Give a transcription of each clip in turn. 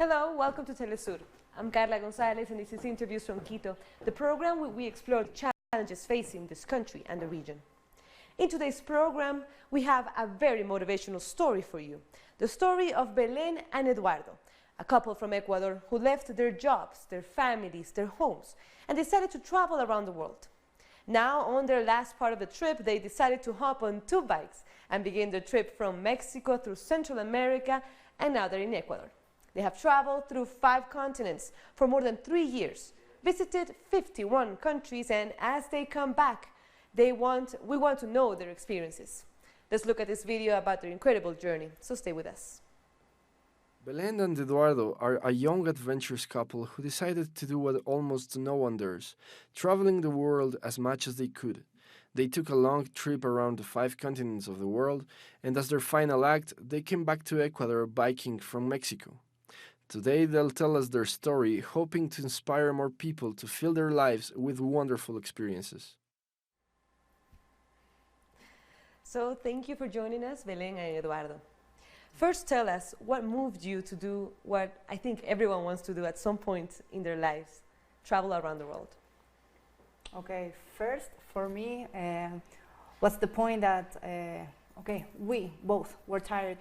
Hello, welcome to Telesur. I'm Carla Gonzalez and this is Interviews from Quito, the program where we explore the challenges facing this country and the region. In today's program, we have a very motivational story for you. The story of Belen and Eduardo, a couple from Ecuador who left their jobs, their families, their homes, and decided to travel around the world. Now, on their last part of the trip, they decided to hop on 2 bikes and begin their trip from Mexico through Central America, and now they're in Ecuador. They have traveled through 5 continents for more than 3 years, visited 51 countries, and as they come back, we want to know their experiences. Let's look at this video about their incredible journey, so stay with us. Belen and Eduardo are a young adventurous couple who decided to do what almost no one dares, traveling the world as much as they could. They took a long trip around the 5 continents of the world, and as their final act, they came back to Ecuador biking from Mexico. Today they'll tell us their story, hoping to inspire more people to fill their lives with wonderful experiences. So thank you for joining us, Belen and Eduardo. First, tell us what moved you to do what I think everyone wants to do at some point in their lives, travel around the world. Okay, first for me was the point that we both were tired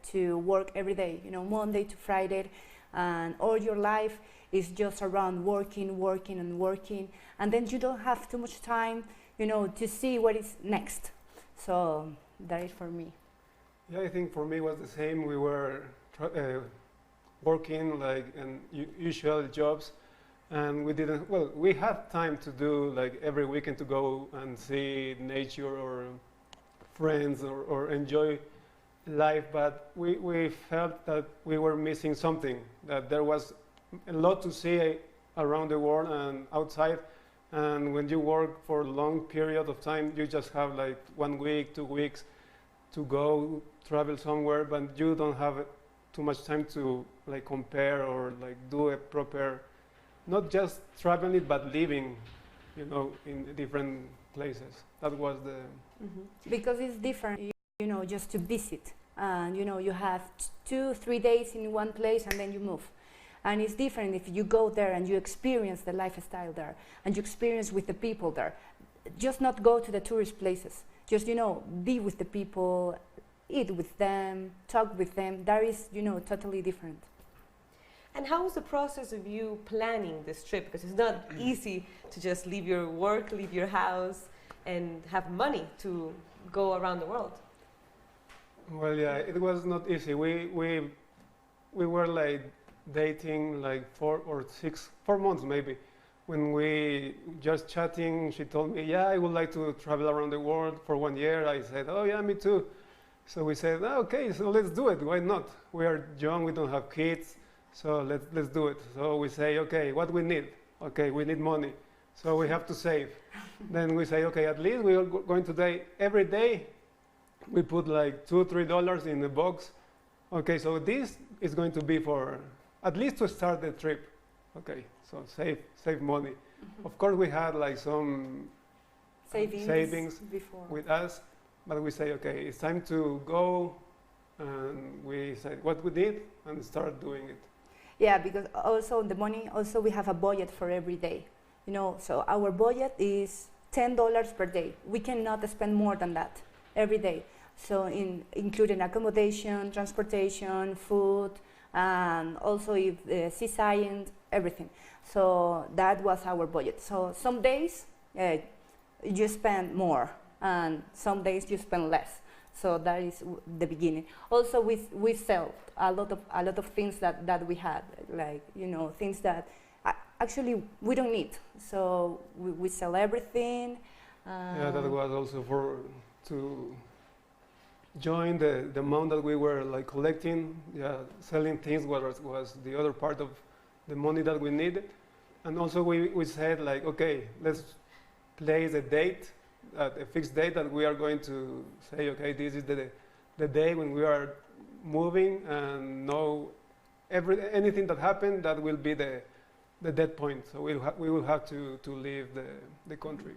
to work every day, Monday to Friday, and all your life is just around working, and then you don't have too much time, to see what is next. So that is for me. Yeah, I think for me it was the same. We were working like in usual jobs, and we had time to do like every weekend to go and see nature or friends or enjoy life, but we felt that we were missing something, that there was a lot to see around the world and outside, and when you work for a long period of time, you just have like 1 week, 2 weeks to go travel somewhere, but you don't have too much time to like compare or like do a proper, not just traveling but living, in different places. That was the... Because it's different, just to visit, and you have 2-3 days in one place and then you move. And it's different if you go there and you experience the lifestyle there and you experience with the people there. Just not go to the tourist places, just be with the people, eat with them, talk with them. That is totally different. And how was the process of you planning this trip? Because it's not easy to just leave your work, leave your house, and have money to go around the world. Well, yeah, it was not easy. We were like dating like 4 months maybe. When we just chatting, she told me, yeah, I would like to travel around the world for 1 year. I said, oh yeah, me too. So we said, oh, okay, so let's do it. Why not? We are young, we don't have kids, so let's do it. So we say, okay, what we need? Okay, we need money, so we have to save. Then we say, okay, at least we are going today. Every day, we put like $2-3 in the box. Okay, so this is going to be for at least to start the trip. Okay, so save money. Of course, we had like some savings before with us, but we say, okay, it's time to go, and we said what we did and start doing it. Yeah, because also the money, also we have a budget for every day. So our budget is $10 per day. We cannot spend more than that every day. So including accommodation, transportation, food, and also seaside, everything. So that was our budget. So some days you spend more, and some days you spend less. So that is the beginning. Also, we sell a lot of things that we had, like things that actually we don't need. So we sell everything. Yeah, that was also to join the amount that we were like collecting. Yeah, selling things was the other part of the money that we needed. And also we said like, okay, let's place a date, a fixed date that we are going to say, okay, this is the day when we are moving, and anything that happened, that will be the dead point. So we will have to leave the country.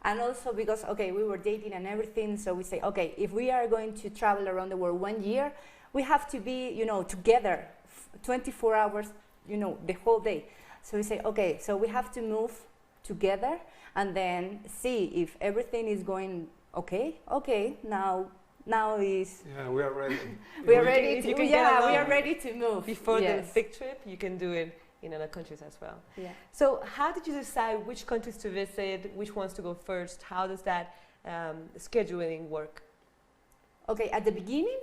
And also because, okay, we were dating and everything, so we say, okay, if we are going to travel around the world 1 year, we have to be, together 24 hours, the whole day. So we say, okay, so we have to move together and then see if everything is going okay. Okay, now is we are ready. we are ready if to you can we get along are ready to move before yes. the big trip. You can do it in other countries as well. Yeah. So how did you decide which countries to visit, which ones to go first? How does that scheduling work? Okay, at the beginning,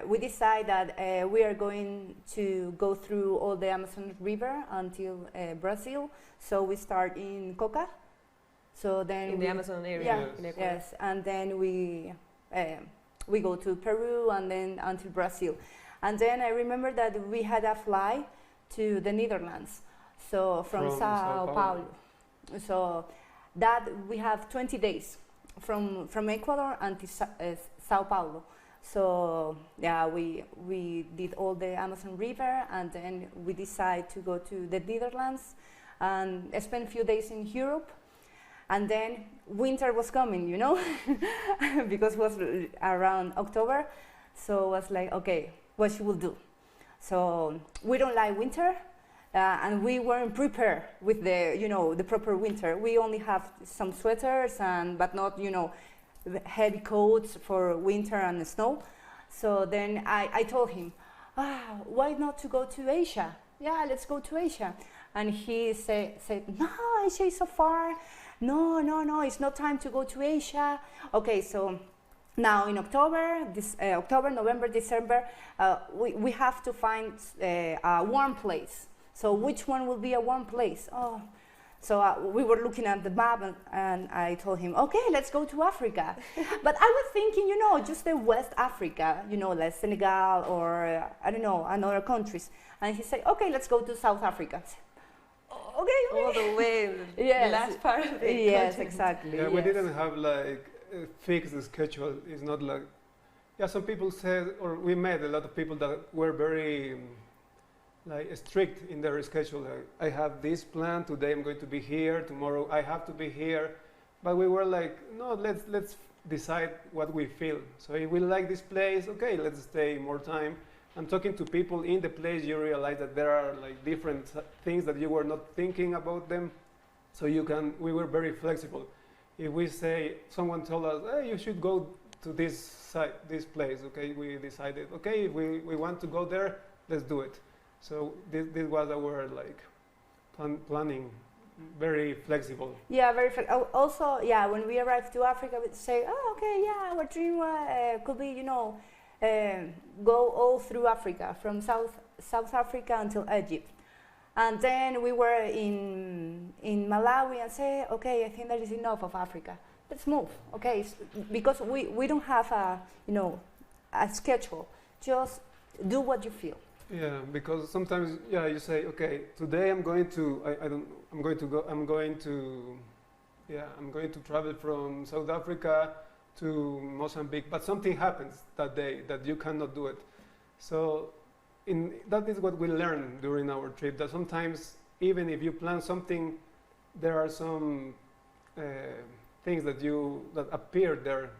we decided that we are going to go through all the Amazon River until Brazil. So we start in Coca. So then In the Amazon area? Yeah, in Ecuador. yes, and then we go to Peru and then until Brazil. And then I remember that we had a flight to the Netherlands, so from Sao Paulo. So that we have 20 days from Ecuador until Sao Paulo. So yeah, we did all the Amazon River, and then we decided to go to the Netherlands and spend a few days in Europe. And then winter was coming, because it was around October. So it was like, okay, what should we do? So we don't like winter, and we weren't prepared with the proper winter. We only have some sweaters, but not, heavy coats for winter and snow. So then I told him, why not to go to Asia? Yeah, let's go to Asia. And he said, no, Asia is so far. No, it's not time to go to Asia. Okay, so now in October, November, December, we have to find a warm place. So which one will be a warm place? Oh, so we were looking at the map, and I told him, okay, let's go to Africa. But I was thinking, just the West Africa, like Senegal or, I don't know, another countries. And he said, okay, let's go to South Africa. Okay. All the way, yes. the last part of the Yes, continent. exactly. Yeah, yes. we didn't have like a fixed schedule. It's not like, some people said, or we met a lot of people that were very strict in their schedule. Like, I have this plan, today I'm going to be here, tomorrow I have to be here. But we were like, no, let's decide what we feel. So if we like this place, okay, let's stay more time. And talking to people in the place, you realize that there are like different things that you were not thinking about them. So we were very flexible. If we say, someone told us, hey, you should go to this site, this place, okay, we decided, okay, if we want to go there, let's do it. So this was our planning, very flexible. Yeah, very flexible. Also, yeah, when we arrived to Africa, we'd say, oh, okay, yeah, our dream could be, go all through Africa, from South Africa until Egypt. And then we were in Malawi and say, okay, I think that is enough of Africa. Let's move, okay? Because we don't have a schedule. Just do what you feel. Yeah, because sometimes, you say, okay, today I'm going to travel from South Africa to Mozambique, but something happens that day that you cannot do it. So that is what we learned during our trip, that sometimes even if you plan something, there are some things that appear there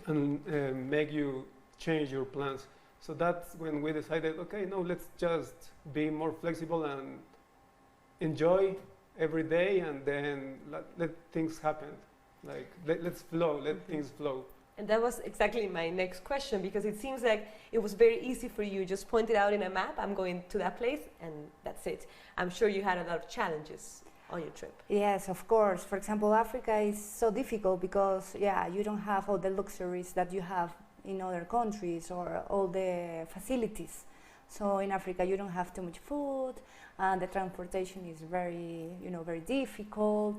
and make you change your plans. So that's when we decided, okay, no, let's just be more flexible and enjoy every day, and then let things happen. Let's flow, let things flow. And that was exactly my next question, because it seems like it was very easy for you. Just point it out in a map, I'm going to that place, and that's it. I'm sure you had a lot of challenges on your trip. Yes, of course. For example, Africa is so difficult because, you don't have all the luxuries that you have in other countries or all the facilities. So in Africa, you don't have too much food, and the transportation is very, very difficult.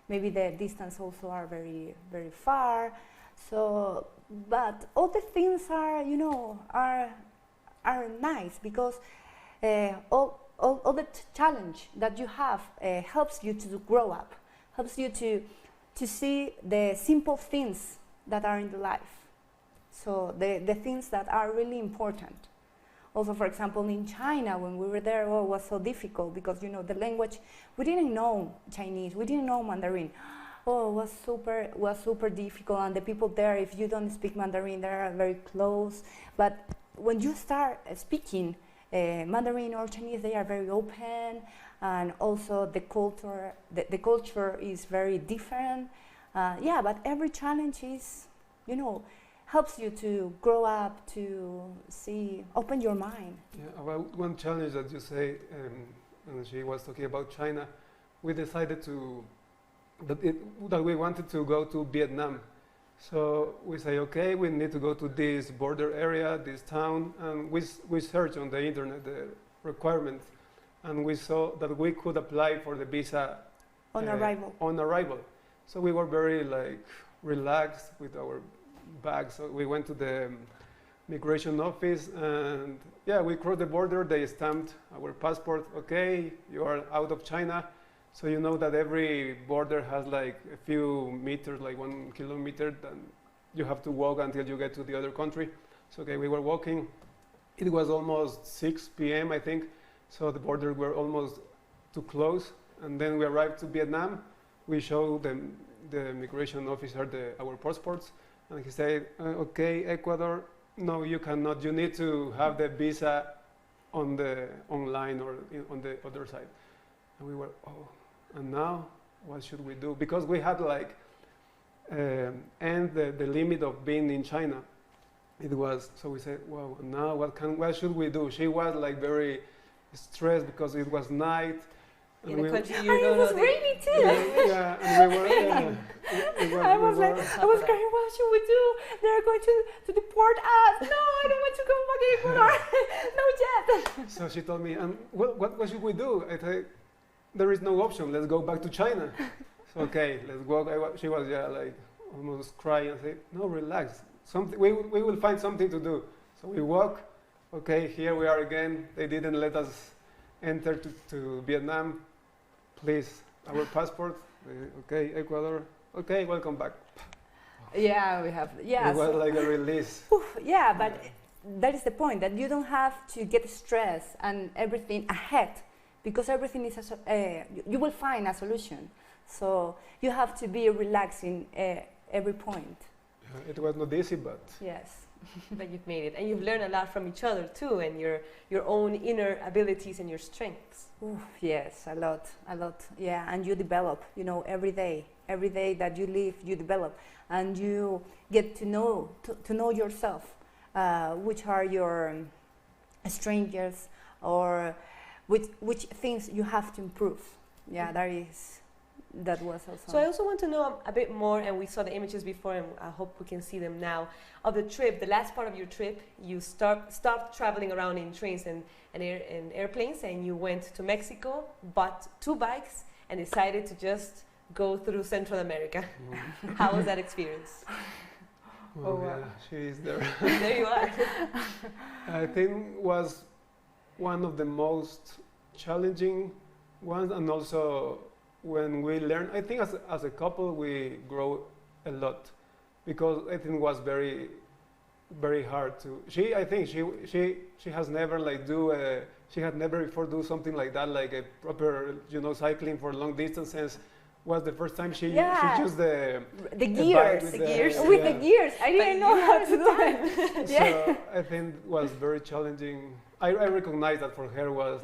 Maybe the distance also are very, very far. So, but all the things are, are nice because all the challenge that you have helps you to grow up, helps you to see the simple things that are in the life. So the things that are really important. Also, for example, in China, when we were there, it was so difficult because, the language, we didn't know Chinese, we didn't know Mandarin. Oh, it was super difficult, and the people there, if you don't speak Mandarin, they are very close. But when you start speaking Mandarin or Chinese, they are very open, and also the culture is very different. Yeah, but every challenge is, helps you to grow up, to open your mind. Yeah, about one challenge that you say, and she was talking about China, we decided that we wanted to go to Vietnam. So we say, okay, we need to go to this border area, this town, and we searched on the internet the requirements, and we saw that we could apply for the visa On arrival. On arrival. So we were very relaxed with our bags. So we went to the migration office, and yeah, we crossed the border. They stamped our passport. Okay, you are out of China. So you know that every border has like a few meters, like 1 kilometer, and you have to walk until you get to the other country. So okay, we were walking. It was almost 6 p.m. I think. So the border were almost to close, and then we arrived to Vietnam. We showed the immigration officer our passports, and he said, "Okay, Ecuador, no, you cannot. You need to have the visa online or on the other side." And we were, oh, and now what should we do? Because we had end the limit of being in China. It was, so we said, well, now what should we do? She was very stressed because it was night. In a country And it was rainy too. Yeah, and we were. I was crying. What should we do? They're going to deport us. No, I don't want to go back to Ecuador. No yet. So she told me, what should we do? I said, there is no option. Let's go back to China. So okay, let's walk. She was almost crying. I said, no, relax. We will find something to do. So we walk. Okay, here we are again. They didn't let us enter to Vietnam. Please, our passport. Okay, Ecuador. Okay, welcome back. Yeah, we have. Yeah, it was like a release. Yeah, but that is the point, that you don't have to get stressed and everything ahead, because everything is you will find a solution. So you have to be relaxing every point. It was not easy, but yes. But you've made it, and you've learned a lot from each other too, and your own inner abilities and your strengths. Ooh, yes, a lot. Yeah, and you develop. Every day that you live, you develop, and you get to know yourself, which are your strengths, or which things you have to improve. Yeah, that was also. So I also want to know a bit more, and we saw the images before, and I hope we can see them now, of the trip, the last part of your trip. You stopped traveling around in trains and airplanes, and you went to Mexico, bought 2 bikes, and decided to just go through Central America. How was that experience? Well, yeah, she is there. There you are. I think was one of the most challenging ones, and also when we learn, I think as a couple we grow a lot, because I think it was very, very hard to. I think she has never she had never before do something like that, like a proper cycling for long distances. Was the first time she used the gears, with the gears. I didn't know how to do it. So I think it was very challenging. I recognize that for her was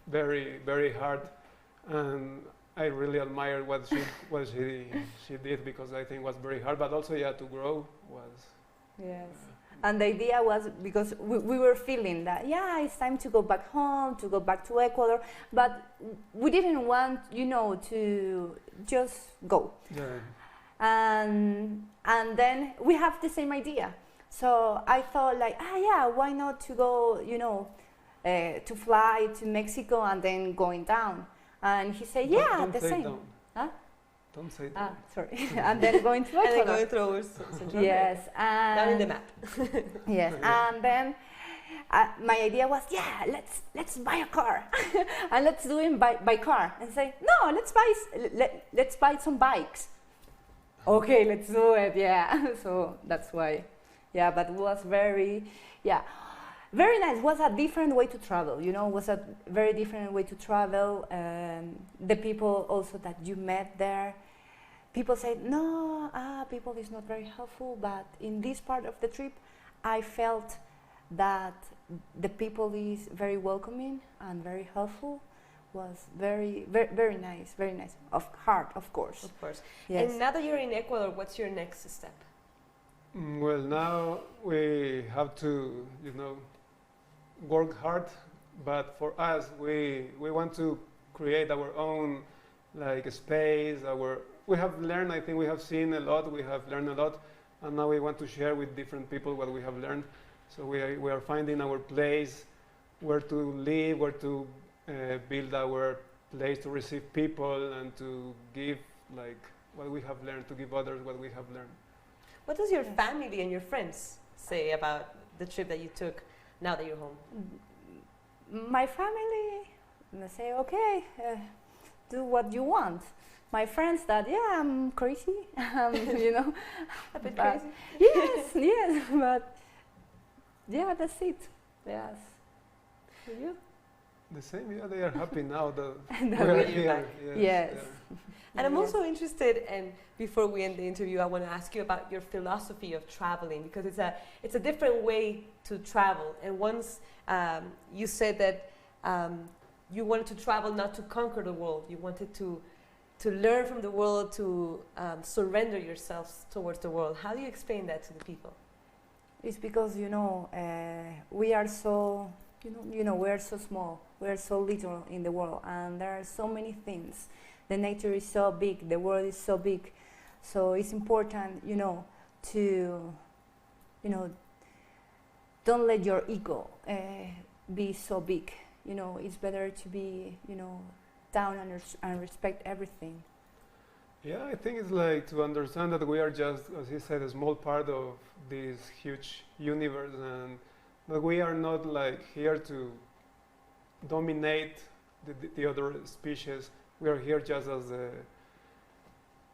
very, very hard, and I really admire what she did, because I think it was very hard, but also to grow was. Yes. And the idea was, because we were feeling that, it's time to go back home, to go back to Ecuador, but we didn't want, to just go. Yeah. And then we have the same idea. So I thought why not to go, to fly to Mexico and then going down. And he said, don't the same. Down. Huh? Don't say that. Sorry. And then going to Ecuador. And then going through Central Yes. And down in the map. Yes. And then my idea was, let's buy a car. And let's do it by car. And say, no, let's buy some bikes. Okay, let's do it, So that's why, but it was very nice. It was a different way to travel, was a very different way to travel. The people also that you met there, people said, no, people is not very helpful, but in this part of the trip, I felt that the people is very welcoming and very helpful was very nice, very nice. Of heart, of course. Of course. Yes. And now that you're in Ecuador, what's your next step? Well, now we have to, you know, work hard, but for us, we want to create our own like space. We have learned. I think we have seen a lot. We have learned a lot, and now we want to share with different people what we have learned. So we are finding our place, where to live, where to build our place to receive people and to give like what we have learned, to give others what we have learned. What does your family and your friends say about the trip that you took now that you're home? My family, they say, okay, do what you want. My friends that, yeah, I'm crazy, you know. A bit but crazy? yes, but yeah, that's it. Yes. For you? The same, yeah, they are happy now that we That are we're here. back. Yes. And I'm Yes. also interested, and before we end the interview, I want to ask you about your philosophy of traveling, because it's a different way to travel. And once you said that you wanted to travel not to conquer the world, you wanted to learn from the world, to surrender yourselves towards the world. How do you explain that to the people? It's because we are so we are so small, we are so little in the world, and there are so many things. The nature is so big, the world is so big, so it's important, to, don't let your ego be so big. It's better to be, down and respect everything. Yeah, I think it's like to understand that we are just, as he said, a small part of this huge universe, and that we are not like here to dominate the other species. We are here just as a,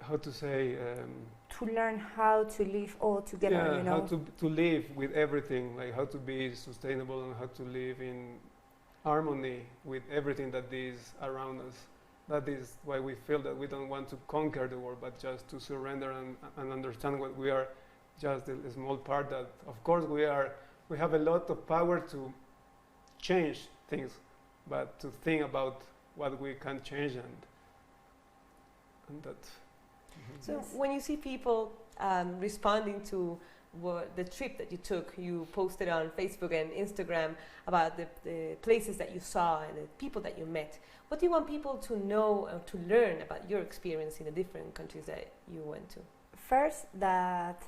how to say, To learn how to live all together, how to live with everything, like how to be sustainable and how to live in harmony with everything that is around us. That is why we feel that we don't want to conquer the world, but just to surrender and understand what we are, just a small part. That of course we have a lot of power to change things, but to think about what we can change and that. So when you see people responding to the trip that you took, you posted on Facebook and Instagram about the places that you saw and the people that you met. What do you want people to know or to learn about your experience in the different countries that you went to? First, that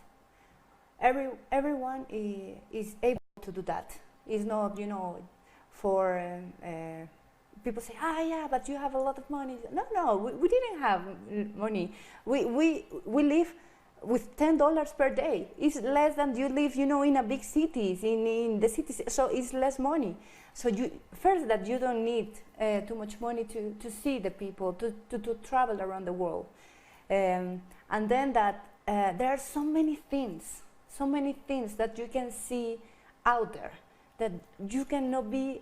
everyone is able to do that. It's not, for people say, yeah, but you have a lot of money. No, we didn't have money. We live with $10 per day. It's less than you live, in a big cities, in the cities. So it's less money. So first that you don't need too much money to see the people, to travel around the world. And then that there are so many things that you can see out there, that you cannot be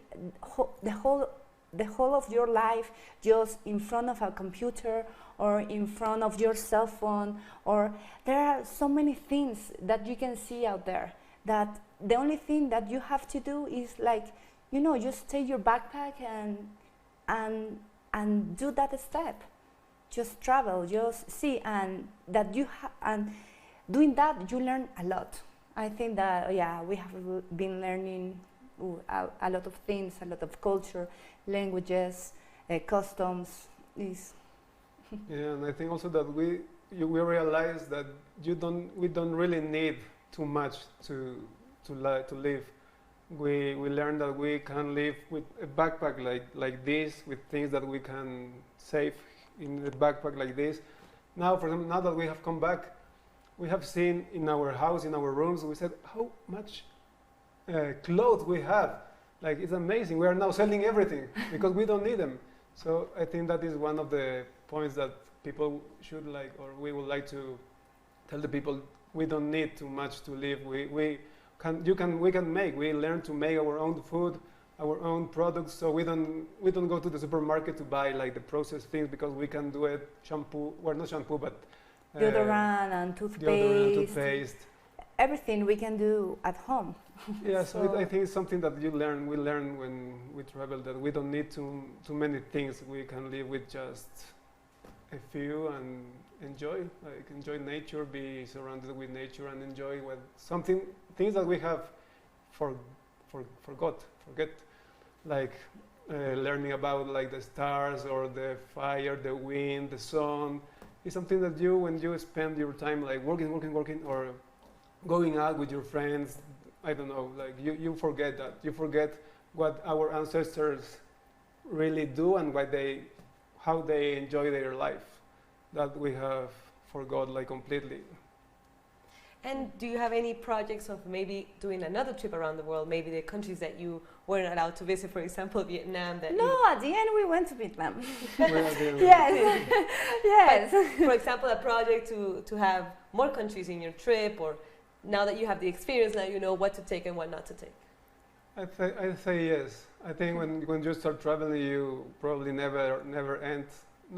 the whole of your life just in front of a computer or in front of your cell phone, or there are so many things that you can see out there, that the only thing that you have to do is just take your backpack and do that step. Just travel, just see, and that and doing that you learn a lot. I think that we have been learning a lot of things, a lot of culture, languages, customs. Yeah, and I think also that we realize that we don't really need too much to live. We learn that we can live with a backpack like this, with things that we can save in a backpack like this. Now, for example, now that we have come back, we have seen in our house, in our rooms, we said how much clothes we have. Like, it's amazing. We are now selling everything because we don't need them. So I think that is one of the points that people should like, or we would like to tell the people, we don't need too much to live. We learn to make our own food, our own products. So we don't go to the supermarket to buy like the processed things, because we can do it not shampoo, but deodorant and toothpaste. Everything Everything we can do at home. Yeah, so I think it's something that we learn when we travel, that we don't need too many things. We can live with just a few and enjoy nature, be surrounded with nature, and enjoy things that we have forget, like learning about like the stars or the fire, the wind, the sun. It's something that when you spend your time like working, or going out with your friends, I don't know, like you forget that. You forget what our ancestors really do and how they enjoy their life. That we have forgot like completely. And do you have any projects of maybe doing another trip around the world, maybe the countries that you weren't allowed to visit, for example, Vietnam? At the end we went to Vietnam. Yes. Yes. For example, a project to have more countries in your trip, or now that you have the experience, now you know what to take and what not to take. I'd say yes. I think when you start traveling, you probably never end.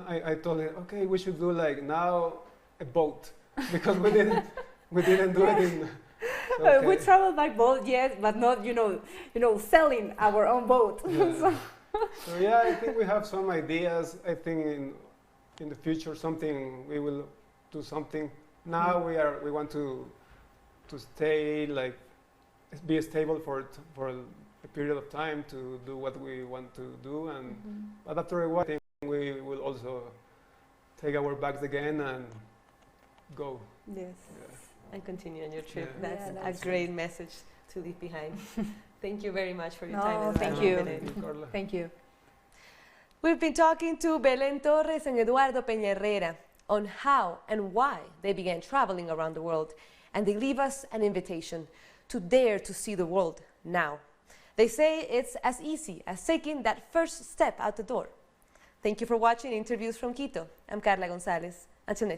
I told him, okay, we should do like now a boat, because we didn't do it in. Okay. We travel by boat, yes, but not selling our own boat. Yeah. So yeah, I think we have some ideas. I think in the future we will do something. Now we want to stay like be stable for a period of time to do what we want to do, and but after a while, I think we will also take our bags again and go. Yes. Yeah. And continue on your trip. Yeah. That's a great message to leave behind. Thank you very much for your No, time. thank Eduardo. you. Belen. Thank you, Carla. Thank you. We've been talking to Belen Torres and Eduardo Peña Herrera on how and why they began traveling around the world, and they leave us an invitation to dare to see the world now. They say it's as easy as taking that first step out the door. Thank you for watching Interviews from Quito. I'm Carla Gonzalez. Until next time.